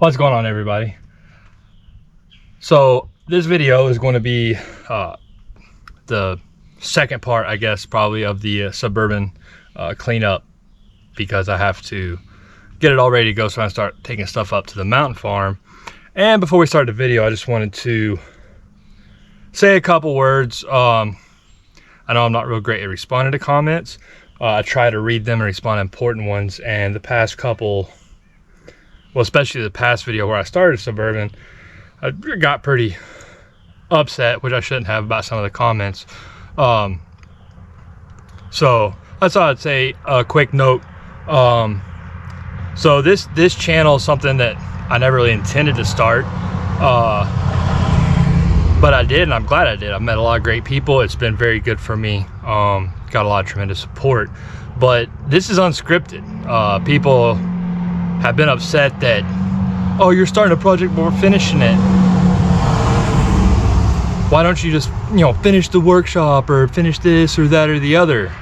What's going on, everybody? So this video is going to be the second part, I guess, probably of the Suburban cleanup, because I have to get it all ready to go so I can start taking stuff up to the mountain farm. And before we start the video, I just wanted to say a couple words. I know I'm not real great at responding to comments. I try to read them and respond to important ones, and the past couple, well, especially the past video where I started Suburban, I got pretty upset, which I shouldn't have, about some of the comments. So I thought I'd say a quick note. So this channel is something that I never really intended to start, but I did, and I'm glad I did. I've met a lot of great people. It's been very good for me. Got a lot of tremendous support, but this is unscripted. People have been upset that, oh, you're starting a project but we're finishing it. Why don't you just, finish the workshop or finish this or that or the other?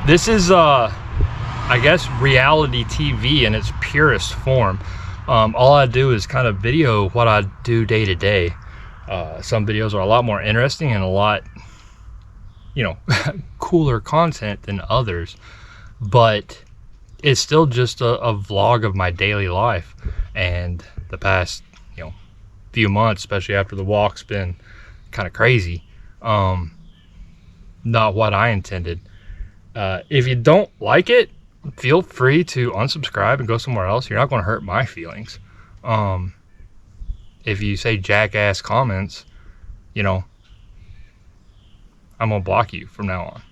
This is, I guess, reality TV in its purest form. All I do is kind of video what I do day to day. Some videos are a lot more interesting and a lot, cooler content than others, but it's still just a vlog of my daily life. And the past few months, especially after the walk's been kind of crazy. Not what I intended. If you don't like it, feel free to unsubscribe and go somewhere else. You're not going to hurt my feelings. If you say jackass comments, I'm gonna block you from now on.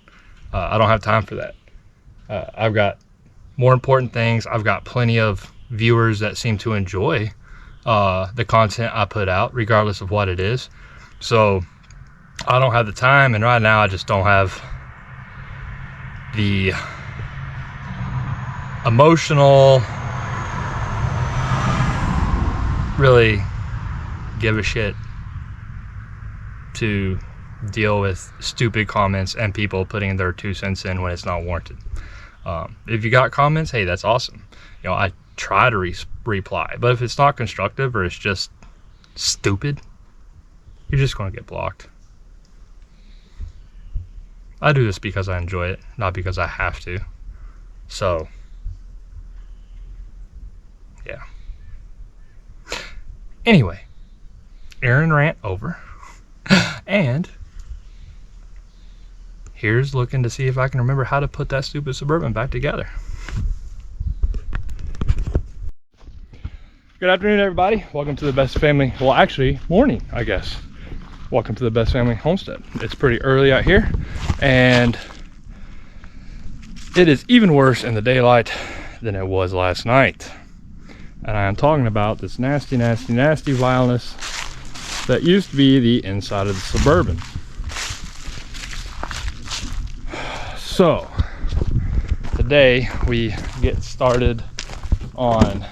I don't have time for that. I've got more important things. I've got plenty of viewers that seem to enjoy the content I put out, regardless of what it is. So I don't have the time, and right now I just don't have the emotional, really give a shit to deal with stupid comments and people putting their 2 cents in when it's not warranted. If you got comments, hey, that's awesome. I try to reply, but if it's not constructive or it's just stupid, you're just going to get blocked. I do this because I enjoy it, not because I have to. So yeah. Anyway, Aaron rant over. And here's looking to see if I can remember how to put that stupid Suburban back together. Good afternoon, everybody. Welcome to the Best Family, well, actually morning, I guess. Welcome to the Best Family Homestead. It's pretty early out here, and it is even worse in the daylight than it was last night. And I am talking about this nasty, nasty, nasty vileness that used to be the inside of the Suburban. So today we get started on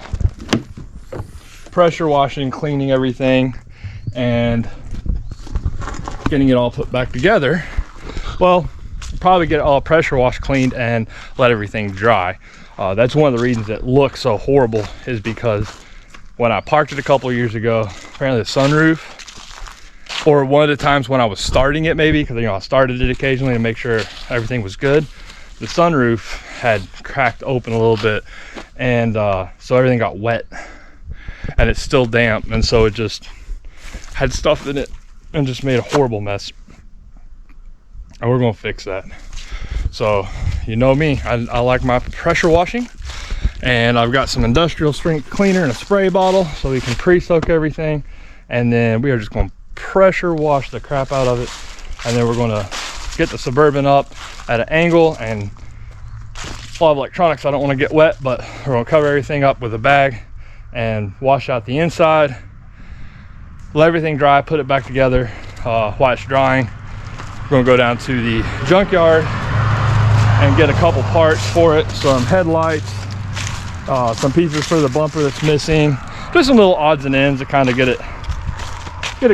pressure washing, cleaning everything, and getting it all put back together. Well, probably get it all pressure washed, cleaned, and let everything dry. That's one of the reasons it looks so horrible, is because when I parked it a couple of years ago, apparently the sunroof, or one of the times when I was starting it, maybe because I started it occasionally to make sure everything was good, the sunroof had cracked open a little bit, and so everything got wet, and it's still damp, and so it just had stuff in it and just made a horrible mess. And we're gonna fix that. So you know me, I like my pressure washing, and I've got some industrial strength cleaner in a spray bottle so we can pre-soak everything, and then we are just going to pressure wash the crap out of it. And then we're going to get the Suburban up at an angle, and a lot of electronics I don't want to get wet, but we're going to cover everything up with a bag and wash out the inside, let everything dry, put it back together. While it's drying, we're going to go down to the junkyard and get a couple parts for it, some headlights, some pieces for the bumper that's missing, just some little odds and ends to kind of get it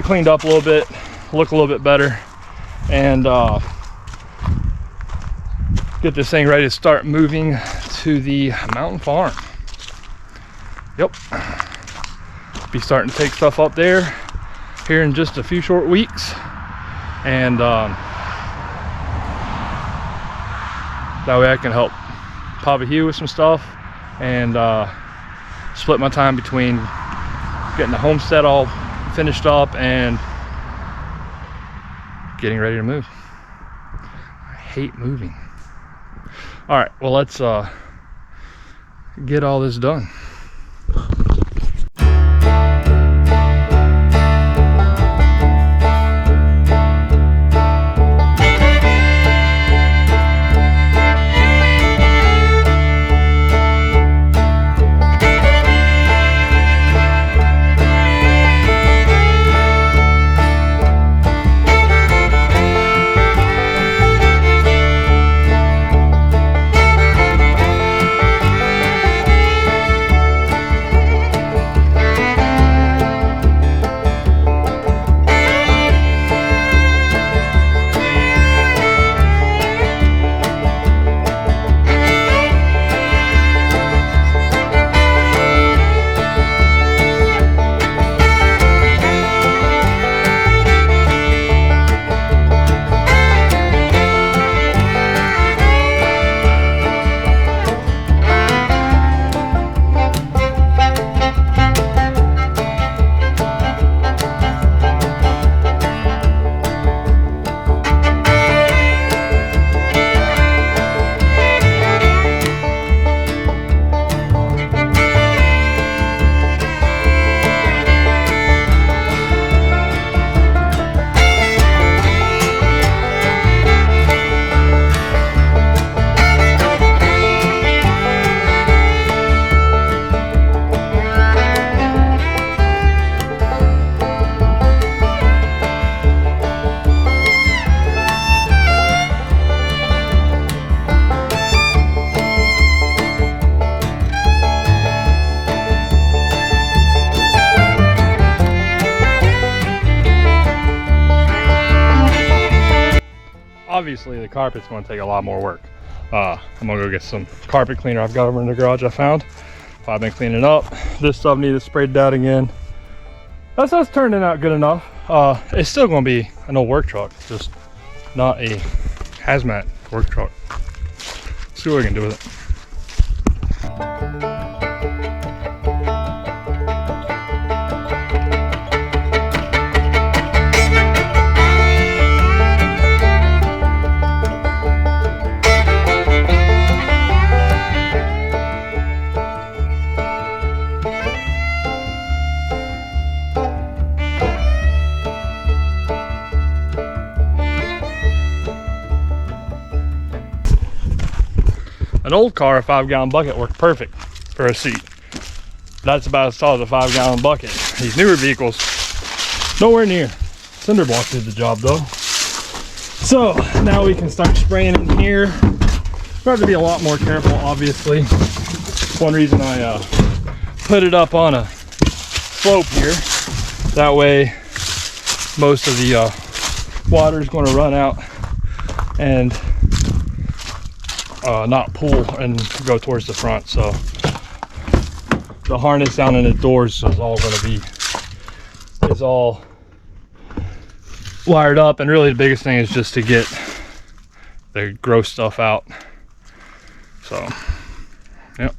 cleaned up a little bit, look a little bit better, and get this thing ready to start moving to the mountain farm. Yep. be starting to take stuff up there here in just a few short weeks, and that way I can help Papa Hugh with some stuff, and split my time between getting the homestead all finished up and getting ready to move. I hate moving. All right, well, let's get all this done. Obviously the carpet's going to take a lot more work. I'm gonna go get some carpet cleaner I've got over in the garage I found. I've been cleaning up. This stuff needed sprayed down again. That's turning out good enough. It's still going to be an old work truck, just not a hazmat work truck. Let's see what we can do with it. An old car, a 5-gallon bucket worked perfect for a seat. That's about as tall as a 5-gallon bucket. These newer vehicles, nowhere near. Cinder block did the job though. So now we can start spraying in here. We have to be a lot more careful, obviously. One reason I put it up on a slope here. That way most of the water is going to run out and not pool and go towards the front. So the harness down in the doors is all going to be all wired up, and really the biggest thing is just to get the gross stuff out. So yep.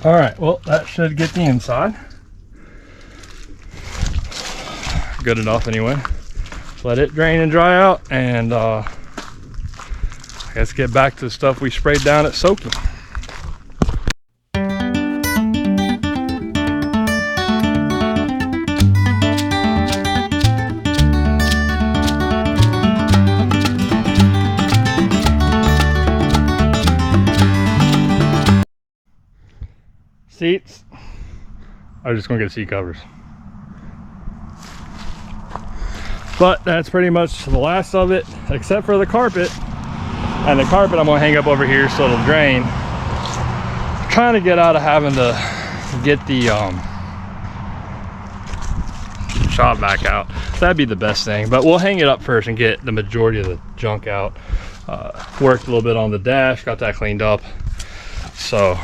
All right, well, that should get the inside good enough anyway. Let it drain and dry out, and I guess get back to the stuff we sprayed down at soaking. Seats, I'm just gonna get seat covers. But that's pretty much the last of it, except for the carpet. And the carpet I'm gonna hang up over here so it'll drain. I'm trying to get out of having to get the shop back out. That'd be the best thing, but we'll hang it up first and get the majority of the junk out. Worked a little bit on the dash, got that cleaned up. So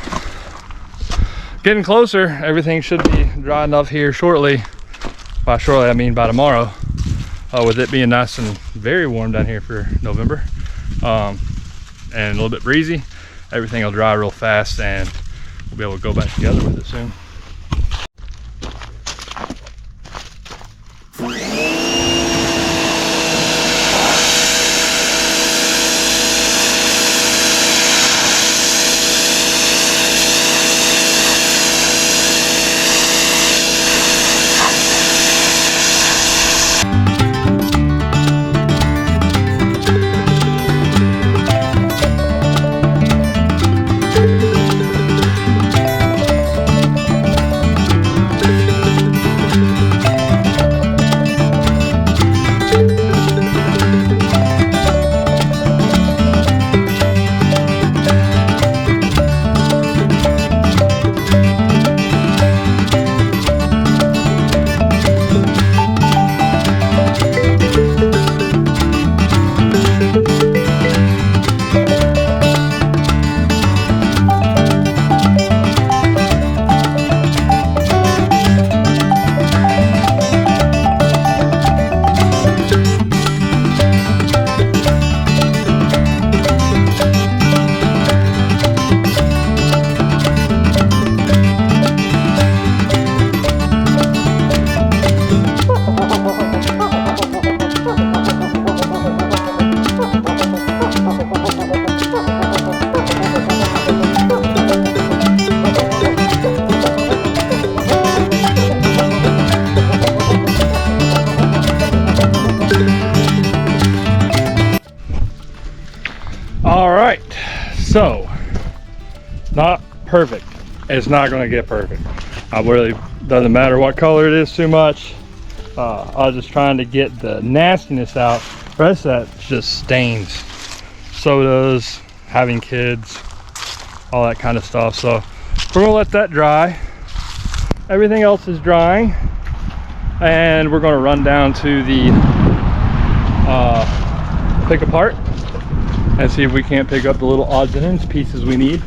getting closer. Everything should be dry enough here shortly. By shortly I mean by tomorrow, with it being nice and very warm down here for November, and a little bit breezy. Everything will dry real fast and we'll be able to go back together with it soon. All right, so not perfect. It's not going to get perfect. It really doesn't matter what color it is too much. I was just trying to get the nastiness out. The rest of that just stains. Sodas, having kids, all that kind of stuff. So we're gonna let that dry. Everything else is drying, and we're gonna run down to the pick apart and see if we can't pick up the little odds and ends pieces we need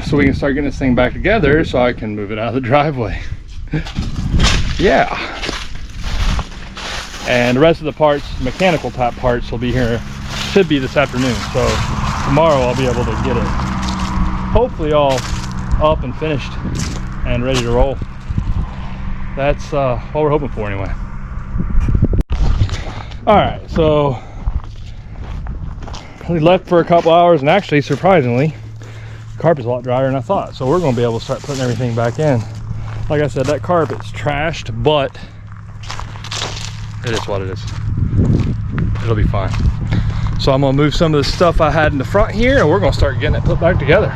so we can start getting this thing back together so I can move it out of the driveway. Yeah. And the rest of the parts, mechanical type parts, will be here, should be this afternoon. So tomorrow I'll be able to get it hopefully all up and finished and ready to roll. That's what we're hoping for anyway. All right, so we left for a couple hours, and actually, surprisingly, the carpet's a lot drier than I thought. So we're going to be able to start putting everything back in. Like I said, that carpet's trashed, but it is what it is. It'll be fine. So I'm going to move some of the stuff I had in the front here, and we're going to start getting it put back together.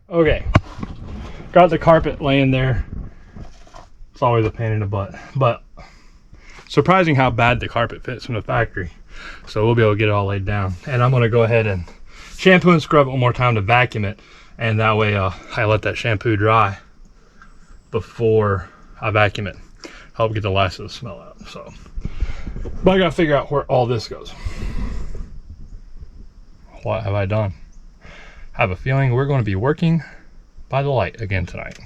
Okay, got the carpet laying there. It's always a pain in the butt, but surprising how bad the carpet fits from the factory. So we'll be able to get it all laid down. And I'm gonna go ahead and shampoo and scrub it one more time to vacuum it. And that way I let that shampoo dry before I vacuum it. Help get the last of the smell out. So, but I gotta figure out where all this goes. What have I done? I have a feeling we're going to be working by the light again tonight.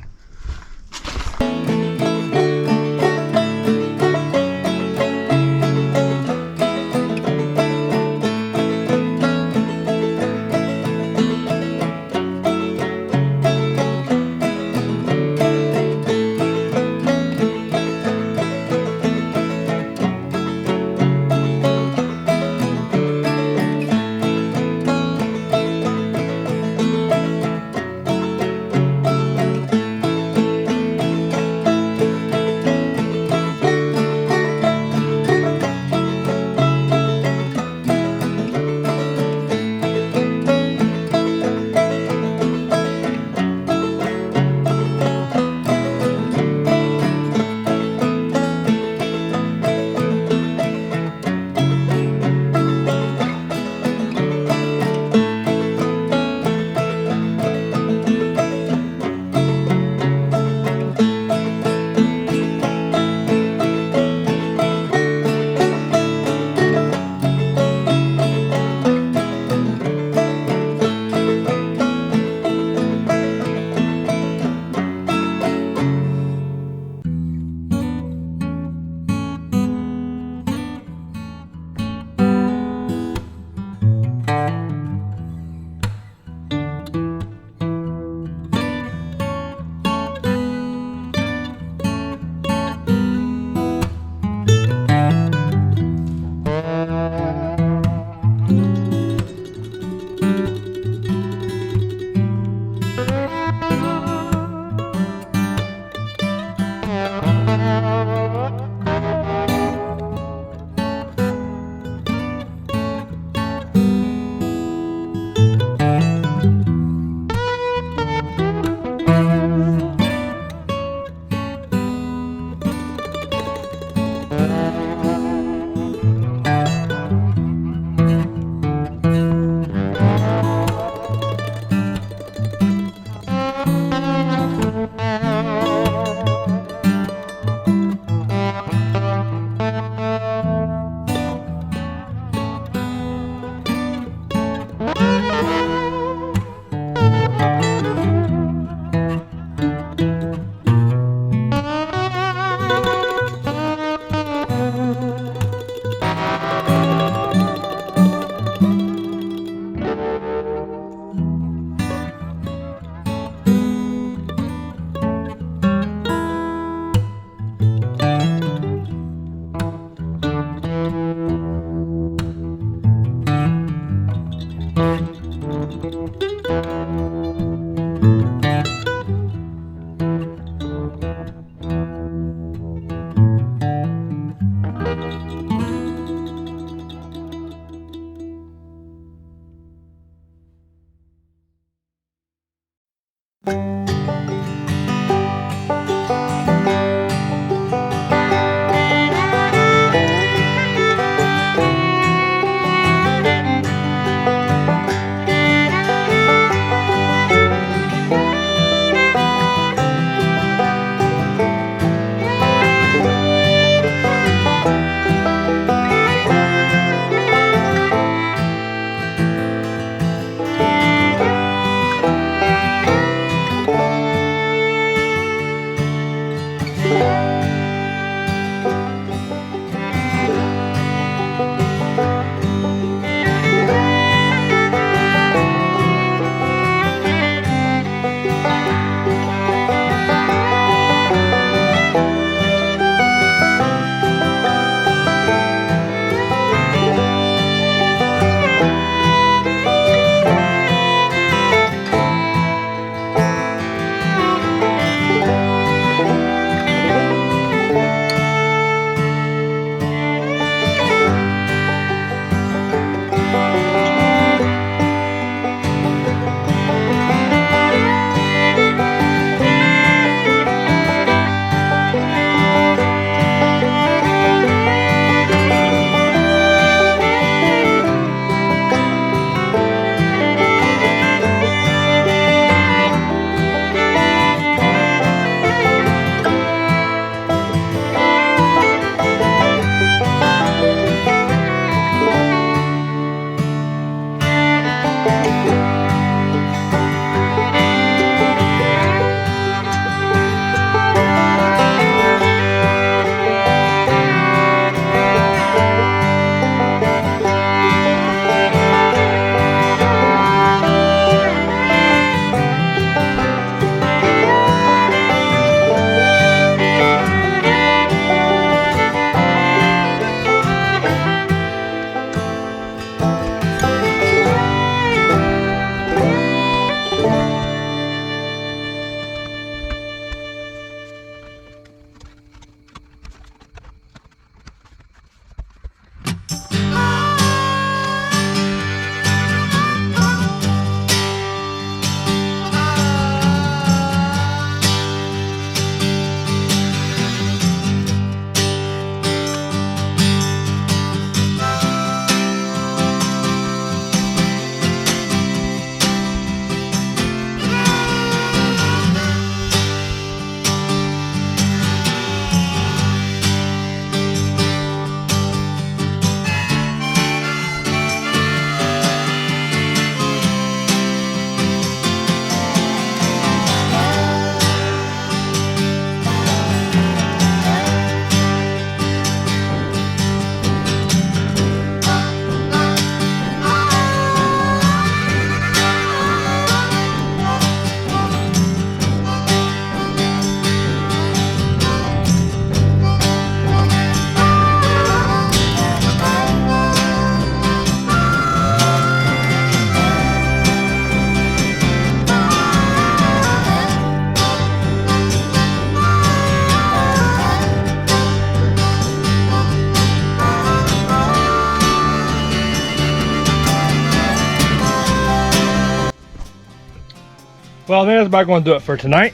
Well, I think that's about going to do it for tonight.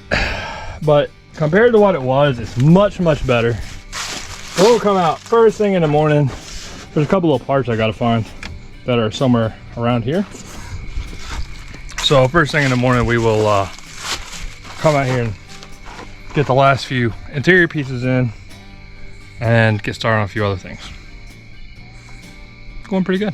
But compared to what it was, it's much, much better. We'll come out first thing in the morning. There's a couple of parts I gotta find that are somewhere around here. So first thing in the morning, we will come out here and get the last few interior pieces in and get started on a few other things. Going pretty good.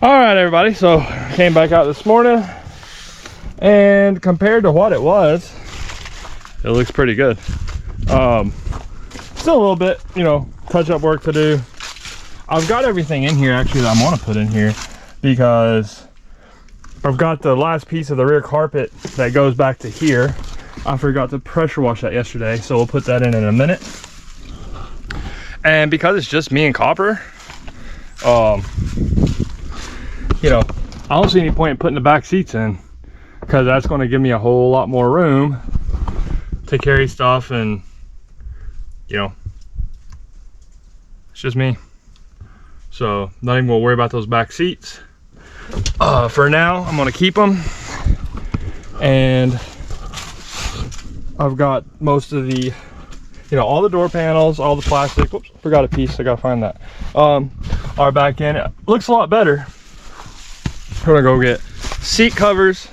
All right, everybody, so came back out this morning, and compared to what it was, it looks pretty good. Still a little bit, you know, touch-up work to do. I've got everything in here actually that I want to put in here, because I've got the last piece of the rear carpet that goes back to here. I forgot to pressure wash that yesterday, so we'll put that in a minute. And because it's just me and Copper, you know, I don't see any point in putting the back seats in, because that's going to give me a whole lot more room to carry stuff, and you know, it's just me. So not even gonna worry about those back seats. For now, I'm gonna keep them, and I've got most of the, you know, all the door panels, all the plastic. Whoops, forgot a piece. I gotta find that. Are back in. It looks a lot better. We're gonna go get seat covers.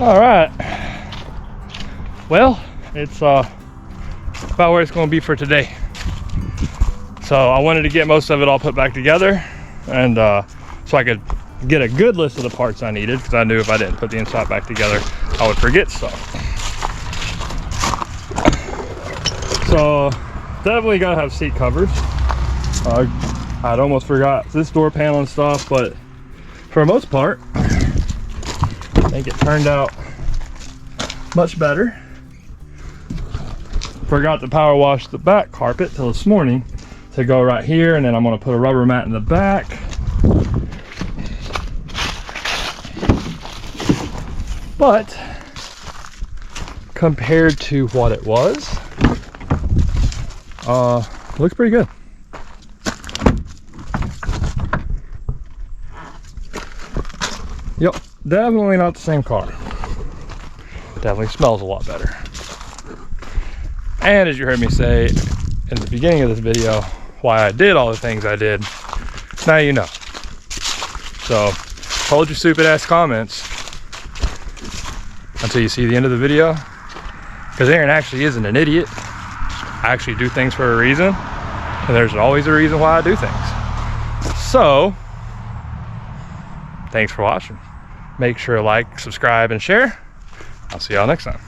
All right, well, it's about where it's going to be for today. So I wanted to get most of it all put back together, and so I could get a good list of the parts I needed, because I knew if I didn't put the inside back together, I would forget stuff. So definitely got to have seat covers. I'd almost forgot this door panel and stuff, but for the most part, I think it turned out much better. Forgot to power wash the back carpet till this morning to go right here, and then I'm going to put a rubber mat in the back. But compared to what it was, looks pretty good. Yep, definitely not the same car. Definitely smells a lot better. And as you heard me say in the beginning of this video, why I did all the things I did, now you know. So hold your stupid ass comments until you see the end of the video, because Aaron actually isn't an idiot. I actually do things for a reason, and there's always a reason why I do things. So thanks for watching. Make sure to like, subscribe, and share. I'll see y'all next time.